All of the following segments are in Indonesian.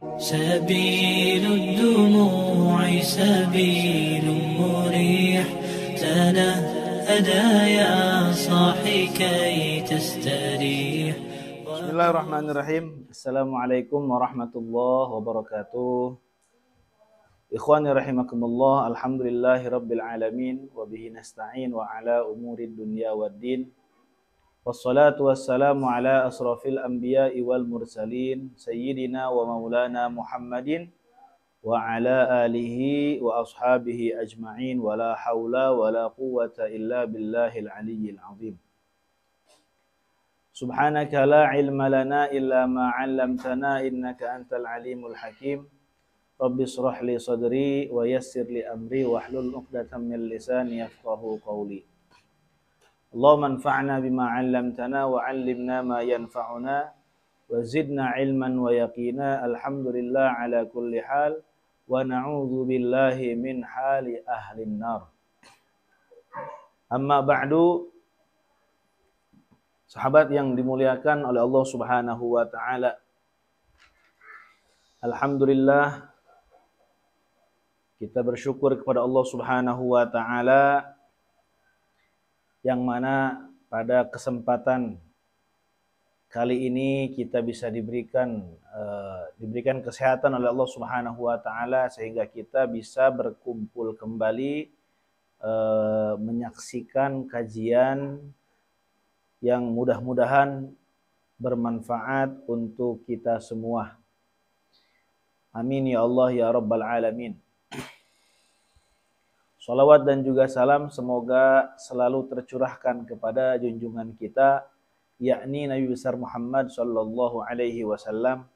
سبيل الدموع سبيل مريح تنهدى يا صاحي كي تستريح. Bismillahirrahmanirrahim. Assalamualaikum warahmatullahi wabarakatuh. Ikhwani rahimakumullah. Alhamdulillahi rabbil alamin. Wabihi nasta'in wa ala umurid dunya waddin. Wassalatu wassalamu ala asrafil anbiya'i wal mursalin Sayyidina wa maulana Muhammadin wa ala alihi wa ashabihi ajma'in. Wa la hawla wa la quwwata illa billahil aliyyil azim. Subhanaka la ilma lana illa ma 'allamtana innaka antal alimul hakim. Rabbi shrah li sadri wa yassir li amri wahlul 'uqdatam min lisani yafqahu qawli. Allahumma anfa'na bima 'allamtana wa 'allimna ma yanfa'una wa zidna ilman wa yaqina. Alhamdulillah ala kulli hal wa na'udzu billahi min hali ahlin nar. Amma ba'du. Sahabat yang dimuliakan oleh Allah Subhanahu wa taala. Alhamdulillah kita bersyukur kepada Allah Subhanahu wa taala yang mana pada kesempatan kali ini kita bisa diberikan kesehatan oleh Allah Subhanahu wa taala sehingga kita bisa berkumpul kembali menyaksikan kajian yang mudah-mudahan bermanfaat untuk kita semua. Amin ya Allah ya Rabbal Alamin. Salawat dan juga salam semoga selalu tercurahkan kepada junjungan kita, yakni Nabi besar Muhammad sallallahu alaihi wasallam,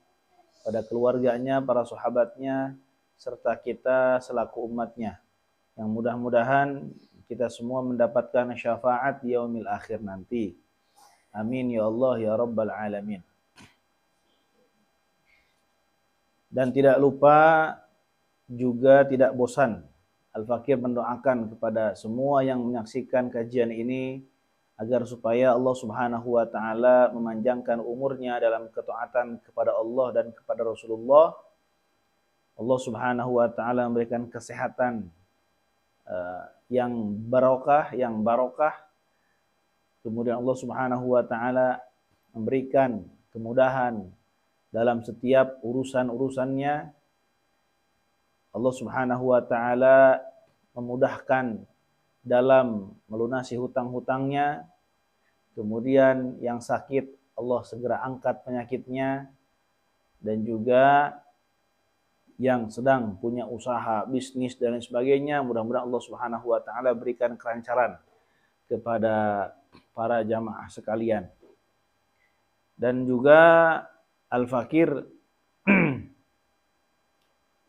pada keluarganya, para sahabatnya, serta kita selaku umatnya. Yang mudah-mudahan kita semua mendapatkan syafaat di yaumil akhir nanti. Amin ya Allah ya Rabbal Alamin. Dan tidak lupa juga tidak bosan Al-Fakir mendoakan kepada semua yang menyaksikan kajian ini agar supaya Allah Subhanahu wa taala memanjangkan umurnya dalam ketaatan kepada Allah dan kepada Rasulullah. Allah Subhanahu wa taala memberikan kesehatan yang barokah, Kemudian Allah Subhanahu wa taala memberikan kemudahan dalam setiap urusan-urusannya. Allah Subhanahu wa taala memudahkan dalam melunasi hutang-hutangnya. Kemudian yang sakit Allah segera angkat penyakitnya, dan juga yang sedang punya usaha, bisnis dan lain sebagainya, mudah-mudahan Allah Subhanahu wa taala berikan kelancaran kepada para jamaah sekalian. Dan juga Al-Fakir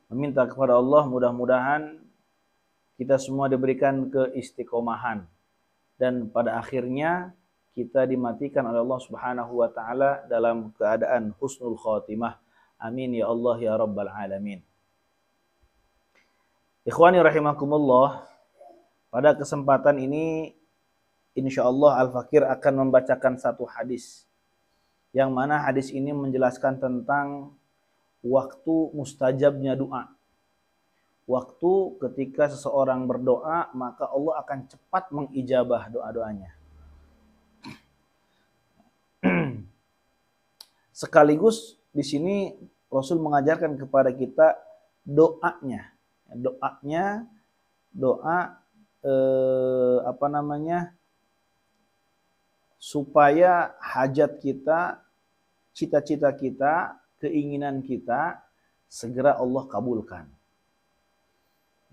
meminta kepada Allah mudah-mudahan kita semua diberikan keistiqomahan dan pada akhirnya kita dimatikan oleh Allah Subhanahu wa taala dalam keadaan husnul khatimah. Amin ya Allah ya Rabbal Alamin. Ikhwani rahimakumullah, pada kesempatan ini insyaallah Al-Fakir akan membacakan satu hadis, yang mana hadis ini menjelaskan tentang waktu mustajabnya doa. Waktu ketika seseorang berdoa, maka Allah akan cepat mengijabah doa-doanya. Sekaligus di sini Rasul mengajarkan kepada kita doa supaya hajat kita, cita-cita kita, keinginan kita segera Allah kabulkan.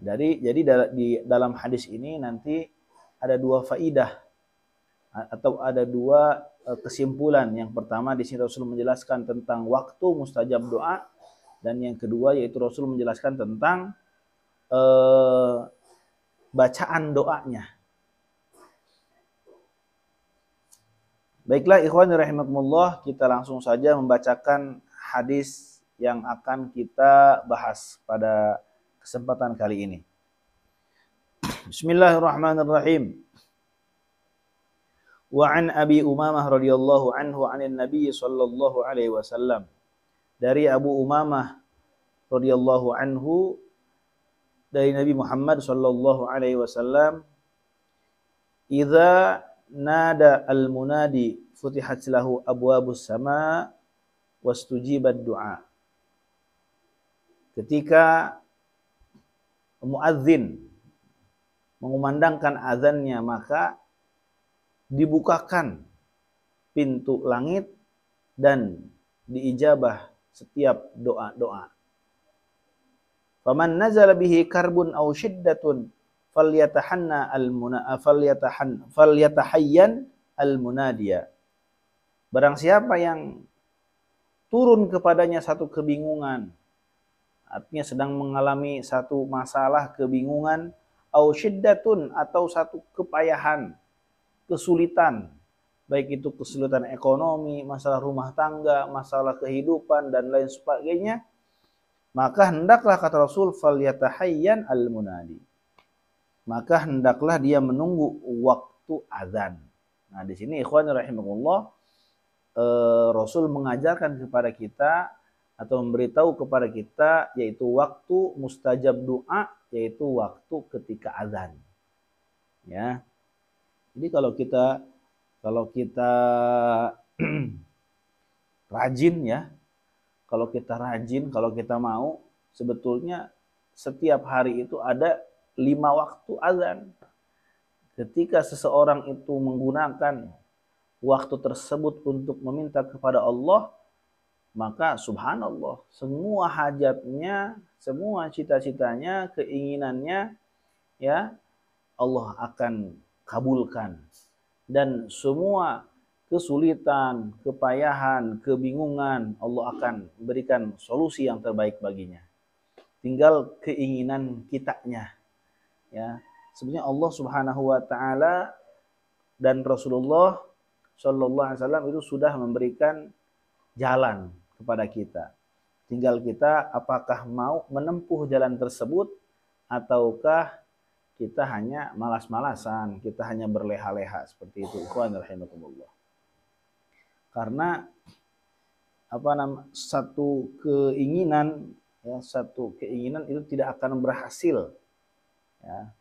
Jadi di dalam hadis ini nanti ada dua faidah atau ada dua kesimpulan. Yang pertama di sini Rasul menjelaskan tentang waktu mustajab doa, dan yang kedua yaitu Rasul menjelaskan tentang bacaan doanya. Baiklah ikhwani rahimakumullah, kita langsung saja membacakan hadis yang akan kita bahas pada kesempatan kali ini. Bismillahirrahmanirrahim. Wa an Abi Umamah radhiyallahu anhu 'anil Nabi sallallahu alaihi wasallam. Dari Abu Umamah radhiyallahu anhu dari Nabi Muhammad sallallahu alaihi wasallam, "Idza nada al-munadi futihat lahu abwabus sama wastujibat du'a." Ketika muadzin mengumandangkan azannya, maka dibukakan pintu langit dan diijabah setiap doa-doa. Faman nazala bihi karbun aw shiddatun falyatahayyan al-munadiya. Barang siapa yang turun kepadanya satu kebingungan, artinya sedang mengalami satu masalah kebingungan, aw shiddatun atau satu kepayahan, kesulitan, baik itu kesulitan ekonomi, masalah rumah tangga, masalah kehidupan dan lain sebagainya, maka hendaklah, kata Rasul, falyatahayyan al-munadi. Maka hendaklah dia menunggu waktu azan. Nah, di sini ikhwan rahimakumullah, Rasul mengajarkan kepada kita atau memberitahu kepada kita yaitu waktu mustajab doa, yaitu waktu ketika azan. Ya. Jadi kalau kita rajin ya, kalau kita mau, sebetulnya setiap hari itu ada 5 waktu azan. Ketika seseorang itu menggunakan waktu tersebut untuk meminta kepada Allah, maka subhanallah, semua hajatnya, semua cita-citanya, keinginannya, ya Allah akan kabulkan. Dan semua kesulitan, kepayahan, kebingungan, Allah akan berikan solusi yang terbaik baginya. Tinggal keinginan kitanya. Ya, sebenarnya Allah Subhanahu wa taala dan Rasulullah sallallahu alaihi wasallam itu sudah memberikan jalan kepada kita. Tinggal kita apakah mau menempuh jalan tersebut ataukah kita hanya malas-malasan, kita hanya berleha-leha seperti itu. Ikhwan rahimakumullah. Karena satu keinginan itu tidak akan berhasil. Ya,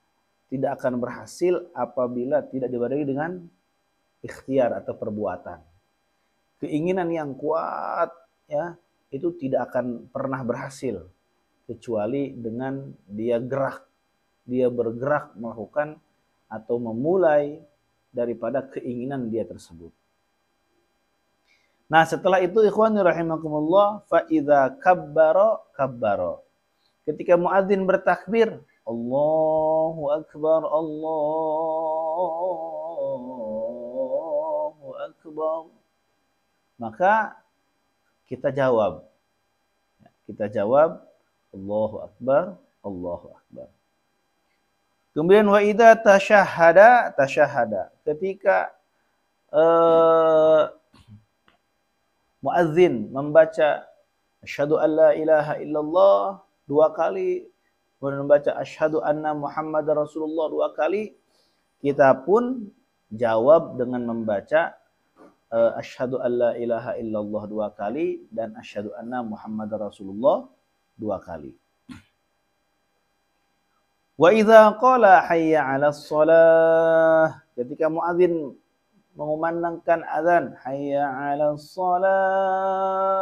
tidak akan berhasil apabila tidak dibarengi dengan ikhtiar atau perbuatan. Keinginan yang kuat ya itu tidak akan pernah berhasil kecuali dengan dia bergerak melakukan atau memulai daripada keinginan dia tersebut. Nah, setelah itu ikhwani rahimakumullah, fa idza kabbara. Ketika muadzin bertakbir, Allahu akbar, Allahu akbar, maka kita jawab Allahu akbar, Allahu akbar. Kemudian wa idza tasyahhada. Ketika muadzin membaca asyhadu an la ilaha illallah 2 kali, kemudian membaca asyhadu anna Muhammadar Rasulullah 2 kali, kita pun jawab dengan membaca asyhadu an la ilaha illallah 2 kali dan asyhadu anna Muhammadar Rasulullah 2 kali. Wa idza qala hayya 'alas shalah, ketika muadzin mengumandangkan azan hayya 'alas shalah,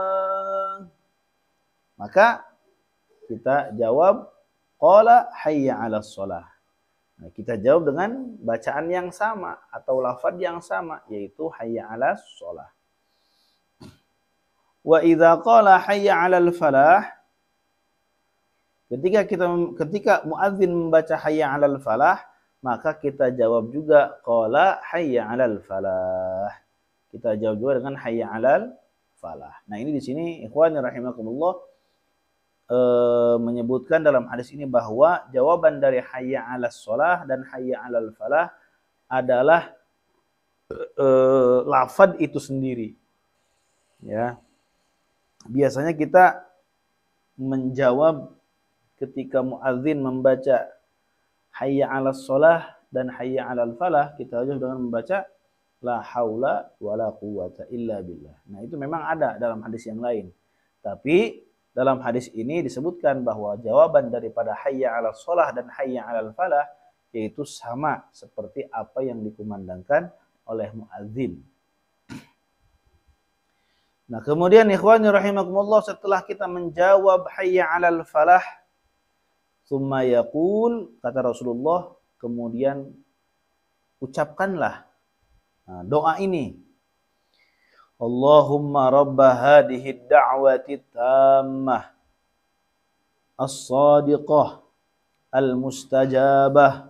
maka kita jawab qala hayya 'alas shalah. Nah, kita jawab dengan bacaan yang sama atau lafaz yang sama, yaitu hayya 'alas shalah. Wa idza qala hayya 'alal falah, ketika muadzin membaca hayya 'alal falah, maka kita jawab juga qala hayya 'alal falah. Kita jawab juga dengan hayya 'alal falah. Nah, ini di sini ikhwani rahimakumullah menyebutkan dalam hadis ini bahwa jawaban dari hayya 'alas shalah dan hayya 'alal falah adalah lafaz itu sendiri. Ya. Biasanya kita menjawab ketika muadzin membaca hayya 'alas shalah dan hayya 'alal falah, kita jawab dengan membaca la haula wala quwwata illa billah. Nah, itu memang ada dalam hadis yang lain. Tapi dalam hadis ini disebutkan bahwa jawaban daripada hayya 'alas shalah dan hayya 'alal falah yaitu sama seperti apa yang dikumandangkan oleh muadzin. Nah, kemudian ikhwani rahimakumullah, setelah kita menjawab hayya 'alal falah, tsumma yaqul, kata Rasulullah, kemudian ucapkanlah doa ini. Allahumma rabba hadhihi ad-da'wati tammah as-sadiqah al-mustajabah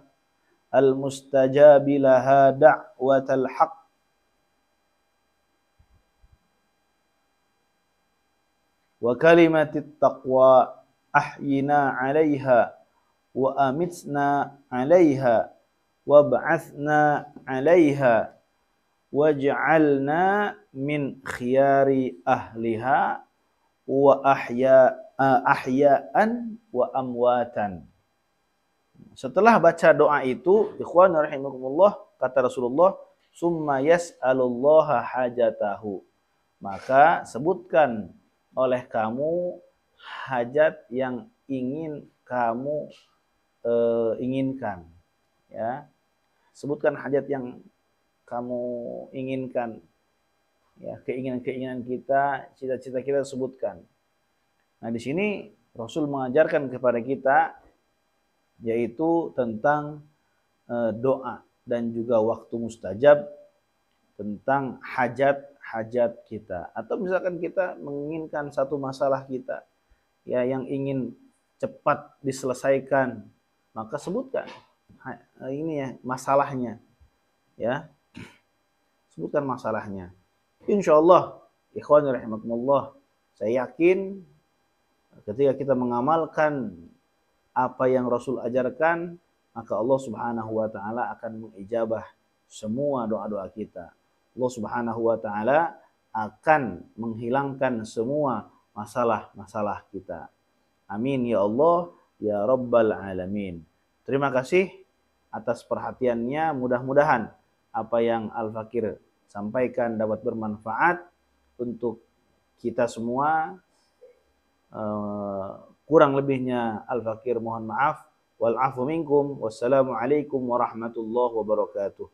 al-mustajabi laha da'watal haqq wa kalimatit taqwa ahyina 'alaiha wa amitna 'alaiha wa ba'athna 'alaiha waj'alna min khiyari ahliha wa ahya'an wa amwatan. Setelah baca doa itu, ikhwan rahimakumullah, kata Rasulullah, summa yas'alullaha hajatahu. Maka sebutkan oleh kamu hajat yang ingin kamu inginkan, ya. Sebutkan hajat yang kamu inginkan, ya, keinginan-keinginan kita, cita-cita kita sebutkan. Nah, di sini Rasul mengajarkan kepada kita yaitu tentang doa dan juga waktu mustajab, tentang hajat-hajat kita. Atau misalkan kita menginginkan satu masalah kita, ya, yang ingin cepat diselesaikan, maka sebutkan ini ya masalahnya, ya. Sebutkan masalahnya. Insyaallah, ikhwani rahimakumullah, saya yakin ketika kita mengamalkan apa yang Rasul ajarkan, maka Allah Subhanahu wa taala akan mengijabah semua doa-doa kita. Allah Subhanahu wa taala akan menghilangkan semua masalah-masalah kita. Amin ya Allah ya rabbal alamin. Terima kasih atas perhatiannya. Mudah-mudahan apa yang Al-Fakir sampaikan dapat bermanfaat untuk kita semua. Kurang lebihnya Al-Fakir mohon maaf. Wal afu minkum. Wassalamualaikum warahmatullahi wabarakatuh.